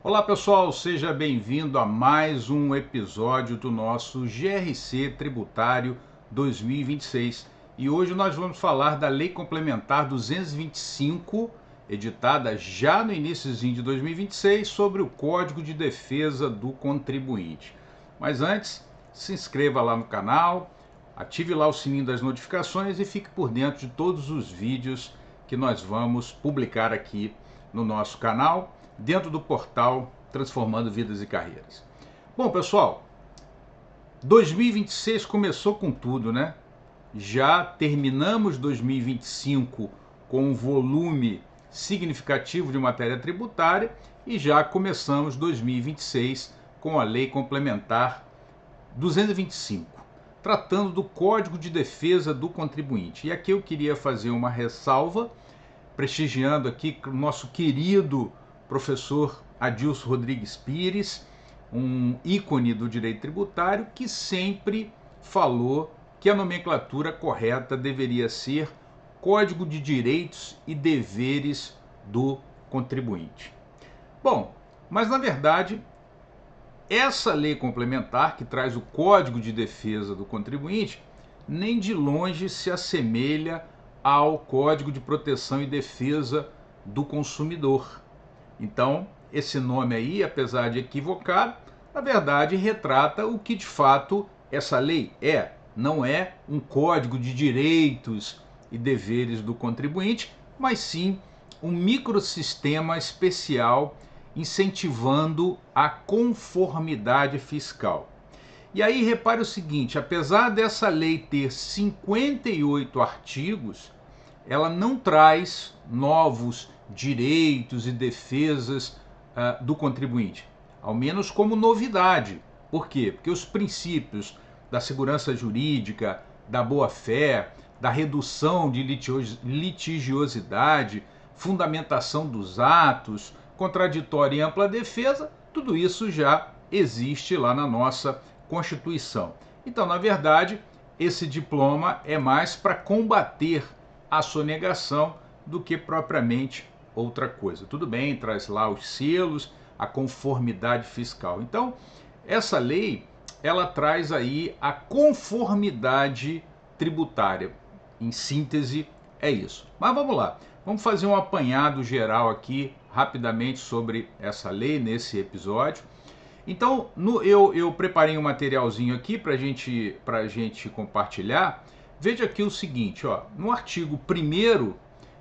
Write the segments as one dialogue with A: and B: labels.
A: Olá pessoal, seja bem-vindo a mais um episódio do nosso GRC Tributário 2026. E hoje nós vamos falar da Lei Complementar 225, editada já no iniciozinho de 2026, sobre o Código de Defesa do Contribuinte. Mas antes, se inscreva lá no canal, ative lá o sininho das notificações e fique por dentro de todos os vídeos que nós vamos publicar aqui no nosso canal, dentro do portal Transformando Vidas e Carreiras. Bom, pessoal, 2026 começou com tudo, né? Já terminamos 2025 com um volume significativo de matéria tributária e já começamos 2026 com a Lei Complementar 225, tratando do Código de Defesa do Contribuinte. E aqui eu queria fazer uma ressalva, prestigiando aqui o nosso querido professor Adilson Rodrigues Pires, um ícone do direito tributário, que sempre falou que a nomenclatura correta deveria ser Código de Direitos e Deveres do Contribuinte. Bom, mas na verdade, essa lei complementar que traz o Código de Defesa do Contribuinte nem de longe se assemelha ao Código de Proteção e Defesa do Consumidor. Então, esse nome aí, apesar de equivocado, na verdade retrata o que de fato essa lei é. Não é um código de direitos e deveres do contribuinte, mas sim um microsistema especial incentivando a conformidade fiscal. E aí repare o seguinte, apesar dessa lei ter 58 artigos, ela não traz novos direitos e defesas do contribuinte, ao menos como novidade. Por quê? Porque os princípios da segurança jurídica, da boa-fé, da redução de litigiosidade, fundamentação dos atos, contraditória e ampla defesa, tudo isso já existe lá na nossa Constituição. Então, na verdade, esse diploma é mais para combater a sonegação do que propriamente outra coisa. Tudo bem, traz lá os selos, a conformidade fiscal. Então, essa lei, ela traz aí a conformidade tributária. Em síntese, é isso. Mas vamos lá, vamos fazer um apanhado geral aqui, rapidamente, sobre essa lei nesse episódio. Então, eu preparei um materialzinho aqui para gente compartilhar. Veja aqui o seguinte, ó, no artigo 1º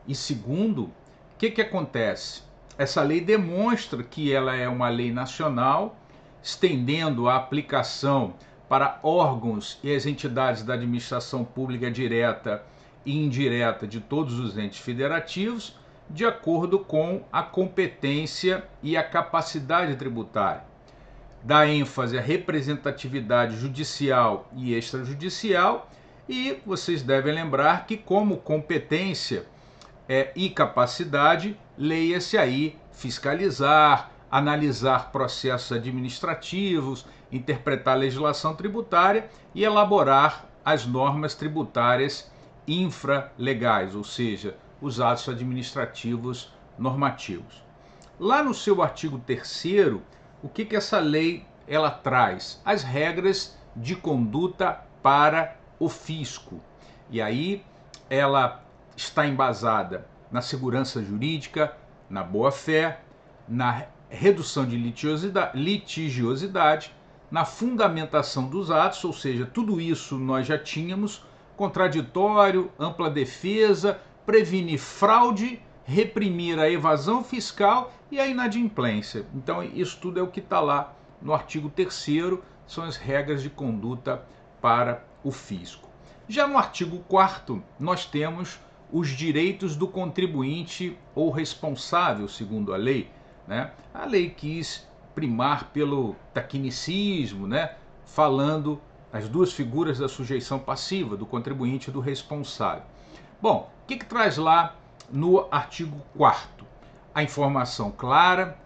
A: e 2º, o que acontece? Essa lei demonstra que ela é uma lei nacional, estendendo a aplicação para órgãos e as entidades da administração pública direta e indireta de todos os entes federativos, de acordo com a competência e a capacidade tributária. Dá ênfase à representatividade judicial e extrajudicial, e vocês devem lembrar que, como competência e capacidade, leia-se aí fiscalizar, analisar processos administrativos, interpretar a legislação tributária e elaborar as normas tributárias infralegais, ou seja, os atos administrativos normativos. Lá no seu artigo 3º, o que essa lei ela traz? As regras de conduta para o fisco. E aí ela está embasada na segurança jurídica, na boa-fé, na redução de litigiosidade, na fundamentação dos atos, ou seja, tudo isso nós já tínhamos, contraditório, ampla defesa, prevenir fraude, reprimir a evasão fiscal e a inadimplência. Então, isso tudo é o que está lá no artigo 3º, são as regras de conduta para o fisco. Já no artigo 4º, nós temos os direitos do contribuinte ou responsável, segundo a lei, né? A lei quis primar pelo tecnicismo, né? Falando as duas figuras da sujeição passiva, do contribuinte e do responsável. Bom, o que traz lá no artigo 4º? A informação clara,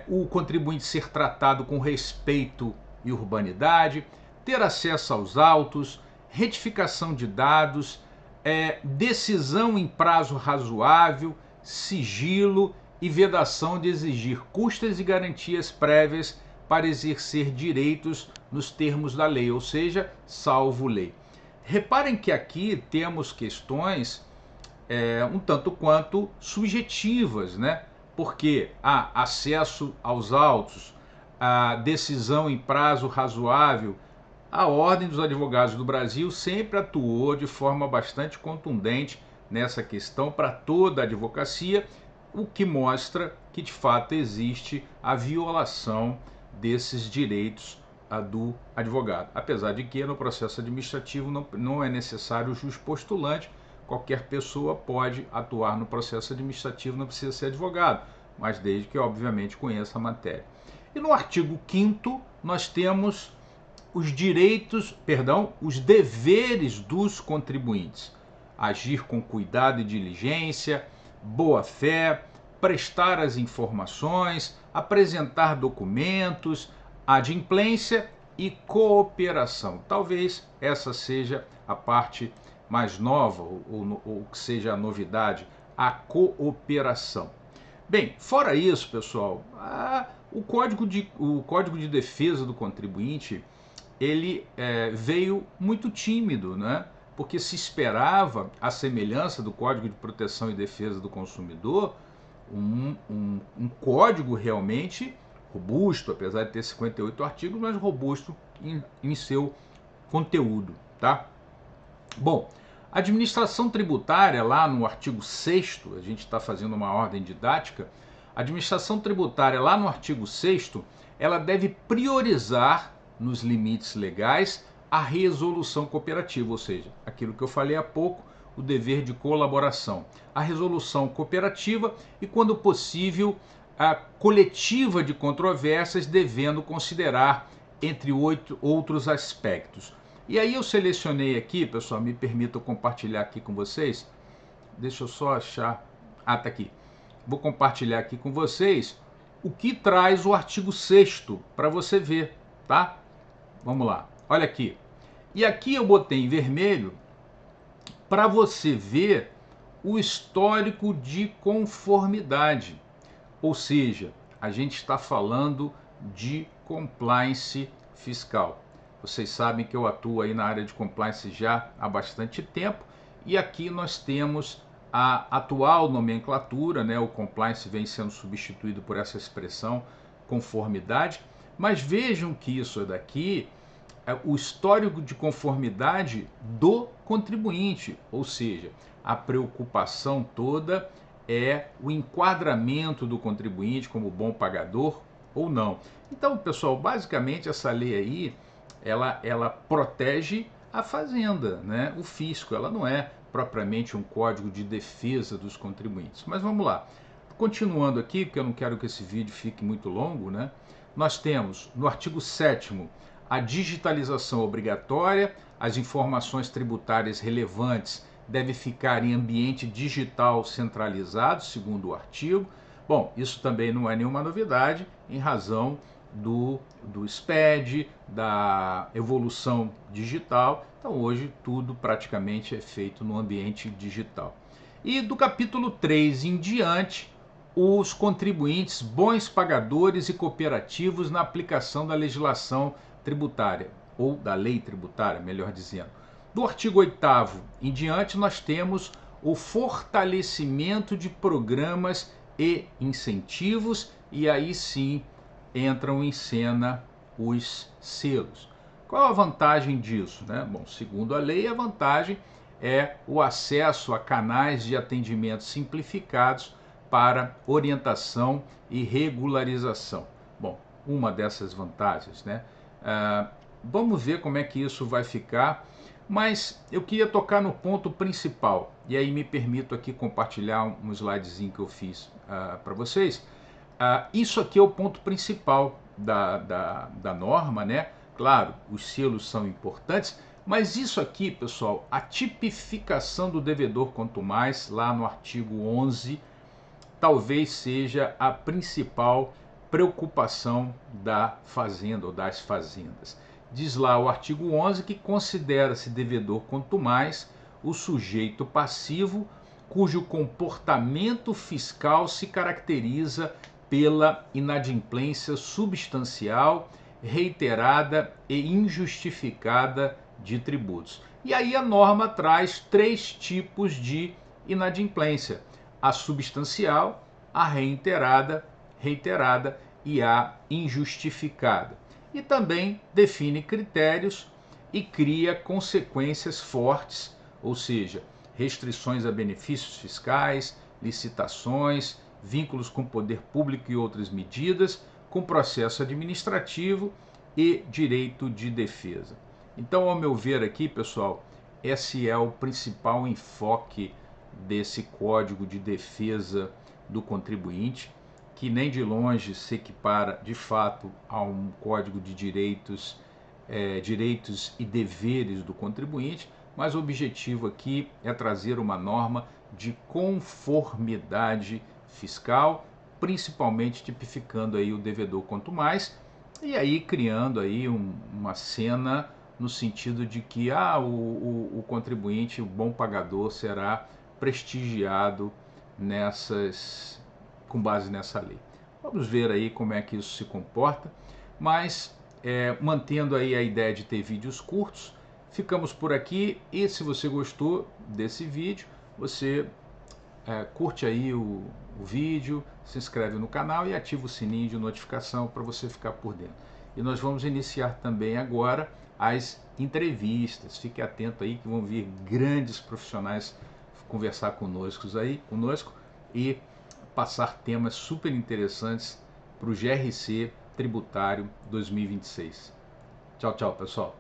A: o contribuinte ser tratado com respeito e urbanidade, ter acesso aos autos, retificação de dados, decisão em prazo razoável, sigilo e vedação de exigir custas e garantias prévias para exercer direitos nos termos da lei, ou seja, salvo lei. Reparem que aqui temos questões um tanto quanto subjetivas, né? Porque há acesso aos autos, a decisão em prazo razoável. A Ordem dos Advogados do Brasil sempre atuou de forma bastante contundente nessa questão para toda a advocacia, o que mostra que de fato existe a violação desses direitos do advogado. Apesar de que no processo administrativo não é necessário o juiz postulante, qualquer pessoa pode atuar no processo administrativo, não precisa ser advogado, mas desde que obviamente conheça a matéria. E no artigo 5º nós temos os os deveres dos contribuintes: agir com cuidado e diligência, boa-fé, prestar as informações, apresentar documentos, adimplência e cooperação. Talvez essa seja a parte mais nova, ou que seja a novidade, a cooperação. Bem, fora isso, pessoal, o Código de Defesa do Contribuinte ele veio muito tímido, né? Porque se esperava, à semelhança do Código de Proteção e Defesa do Consumidor, um código realmente robusto, apesar de ter 58 artigos, mas robusto em seu conteúdo, tá? Bom, a administração tributária, lá no artigo 6º, a gente está fazendo uma ordem didática, a administração tributária, lá no artigo 6º, ela deve priorizar, nos limites legais, a resolução cooperativa, ou seja, aquilo que eu falei há pouco, o dever de colaboração, a resolução cooperativa e, quando possível, a coletiva de controvérsias, devendo considerar, entre outros aspectos. E aí eu selecionei aqui, pessoal, me permitam compartilhar aqui com vocês, deixa eu só achar, tá aqui, vou compartilhar aqui com vocês o que traz o artigo 6º, para você ver, tá? Vamos lá, olha aqui. E aqui eu botei em vermelho para você ver o histórico de conformidade. Ou seja, a gente está falando de compliance fiscal. Vocês sabem que eu atuo aí na área de compliance já há bastante tempo e aqui nós temos a atual nomenclatura, né? O compliance vem sendo substituído por essa expressão conformidade, mas vejam que isso daqui é o histórico de conformidade do contribuinte, ou seja, a preocupação toda é o enquadramento do contribuinte como bom pagador ou não. Então, pessoal, basicamente essa lei aí, ela protege a fazenda, né? O fisco, ela não é propriamente um código de defesa dos contribuintes. Mas vamos lá, continuando aqui, porque eu não quero que esse vídeo fique muito longo, né? Nós temos no artigo 7º a digitalização obrigatória, as informações tributárias relevantes devem ficar em ambiente digital centralizado, segundo o artigo. Bom, isso também não é nenhuma novidade, em razão do SPED, da evolução digital. Então hoje tudo praticamente é feito no ambiente digital. E do capítulo 3 em diante, os contribuintes, bons pagadores e cooperativos na aplicação da legislação tributária, ou da lei tributária, melhor dizendo. Do artigo 8º em diante, nós temos o fortalecimento de programas e incentivos, e aí sim entram em cena os selos. Qual a vantagem disso, né? Bom, segundo a lei, a vantagem é o acesso a canais de atendimento simplificados para orientação e regularização. Bom, uma dessas vantagens, né? Vamos ver como é que isso vai ficar, mas eu queria tocar no ponto principal, e aí me permito aqui compartilhar um slidezinho que eu fiz para vocês. Isso aqui é o ponto principal da norma, né? Claro, os selos são importantes, mas isso aqui, pessoal, a tipificação do devedor quanto mais, lá no artigo 11, talvez seja a principal preocupação da fazenda ou das fazendas. Diz lá o artigo 11 que considera-se devedor quanto mais o sujeito passivo cujo comportamento fiscal se caracteriza pela inadimplência substancial, reiterada e injustificada de tributos. E aí a norma traz 3 tipos de inadimplência: a substancial, a reiterada e a injustificada. E também define critérios e cria consequências fortes, ou seja, restrições a benefícios fiscais, licitações, vínculos com o poder público e outras medidas, com processo administrativo e direito de defesa. Então, ao meu ver aqui, pessoal, esse é o principal enfoque desse Código de Defesa do Contribuinte, que nem de longe se equipara de fato a um código de direitos e deveres do contribuinte, mas o objetivo aqui é trazer uma norma de conformidade fiscal, principalmente tipificando aí o devedor quanto mais, e aí criando aí uma cena no sentido de que o contribuinte, o bom pagador, será prestigiado com base nessa lei. Vamos ver aí como é que isso se comporta, mas mantendo aí a ideia de ter vídeos curtos, ficamos por aqui. E se você gostou desse vídeo, você curte aí o vídeo, se inscreve no canal e ativa o sininho de notificação para você ficar por dentro. E nós vamos iniciar também agora as entrevistas. Fique atento aí que vão vir grandes profissionais conversar conosco e passar temas super interessantes para o GRC Tributário 2026. Tchau, tchau, pessoal.